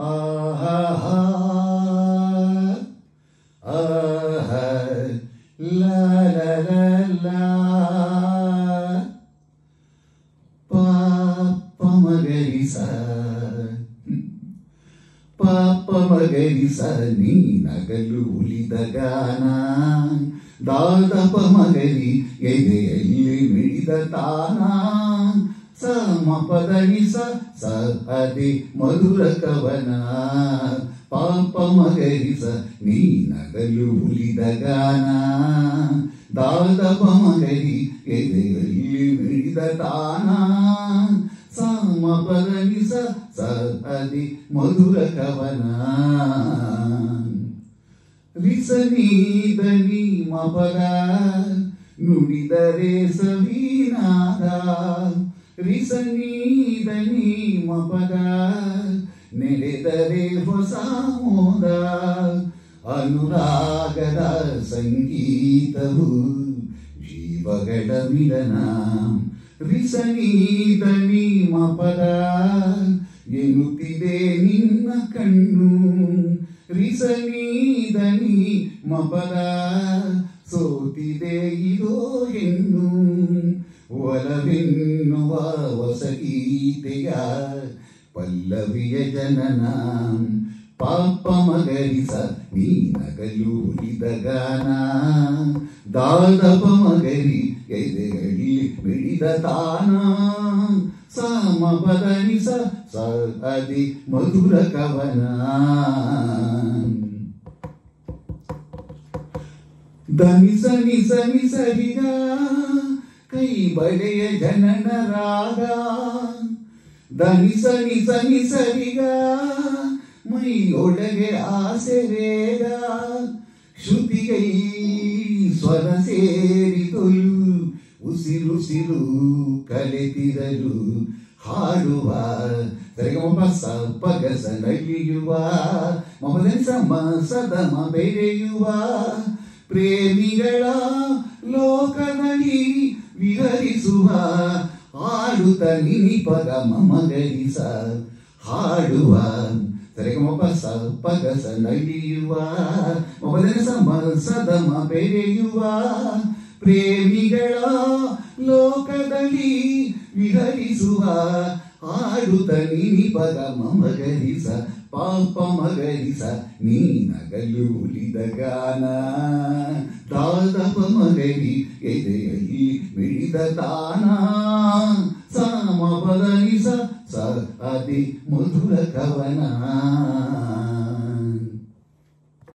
ಆಹಾ ಆಹಾ ಲಾ ಲಾ ಲಾ ಲಾ ಪಾಪ ಮಗರಿಸ ಪಾಪ ಮಗರಿಸ ನೀ ನಗಲು ಉಳಿದ ಗಾನ ದಾದಪ ಮಗರಿ ಎದೆಯಲ್ಲಿ ಮಿಡಿದ ತಾನ ಸಮಪದನಿಸ ಸ ಅದಿ ಮಧುರ ಕವನ ಪಾಪ ಮಗರಿಸ ನೀ ನಗಲು ಉಳಿದ ಗಾನ ದಾದಪ ಮಗರಿ ಎದೆಯಲ್ಲಿ ಮಿಡಿದ ತಾನ ಸಮಪದನಿಸ ಸ ಅದಿ ಮಧುರ ಕವನ ರಿಸನೀದನಿ ಮಪದ ನುಡಿದರೆ ಸವಿನಾದ ರಿಸನೀದನಿ ಮಪದ ನೆರೆದರೆ ಹೊಸ ಮೋದ ಅನುರಾಗದ ಸಂಗೀತವು ಜೀವಗಳ ಮಿಲನ ರಿಸನೀದನಿ ಮಪದ ಎನ್ನುತ್ತಿದೆ ನಿನ್ನ ಕಣ್ಣು ರಿಸನೀದನಿ ಮಪದ ಸೋತಿದೆ ಇದೋ ಹೆಣ್ಣು ಒಲವೆನ್ನುವ ಹೊಸ ಗೀತೆಯ ಪಲ್ಲವಿಯ ಜನನ ಪಾಪ ಮಗರಿಸ ನೀ ನಗಲು ಉಳಿದ ಗಾನ ದಾದಪ ಮಗರಿ ಎದೆಯಲ್ಲಿ ಮಿಡಿದ ತಾನ ಸಮಪದನಿಸ ಸ ಅದಿ ಮಧುರ ಕವನ ಧನಿಸ ನಿಸ ನಿಸರಿಗ ಕೈ ಬಳೆಯ ಜನನ ರಾಗ ಧನಿಸ ನಿಸ ನಿಸರಿಗ ಮೈಯೊಳಗೆ ಆಸೆ ವೇಗ ಶ್ರುತಿಗೈ ಸ್ವರ ಸೇರಿದೊಲು ಉಸಿರುಸಿರು ಕಲೆತಿರಲು ಹಾಡುವ ಸರಿಗಮ ಪಗಸ ನಲಿಯುವ ಮಮದನಿಸ ಸದಮ ಬೆರೆಯುವ ಪ್ರೇಮಿಗಳ ಲೋಕದಲ್ಲಿ ವಿಹರಿಸುವ ಹಾಡುತ್ತ ನಿನಿಪದ ಮಮಗರಿಸ ಹಾಡುವ ಸರಿಗಮ ಪಗಸ ನಲಿಯುವ ಮಮದನಿಸ ಸದಮ ಬೆರೆಯುವ ಪ್ರೇಮಿಗಳ ಲೋಕದಲ್ಲಿ ವಿಹರಿಸುವ ಹಾಡುತ್ತ ನಿನಿಪದ ಮಮಗರಿಸ ಪಾಪ ಮಗರಿಸ ನೀ ನಗಲು ಉಳಿದ ಗಾನ ದಾದಪ ಮಗರಿ ಎದೆಯಲ್ಲಿ ಮಿಡಿದ ತಾನ ಸಮಪದನಿಸ ಸ ಅದಿ ಮಧುರ ಕವನ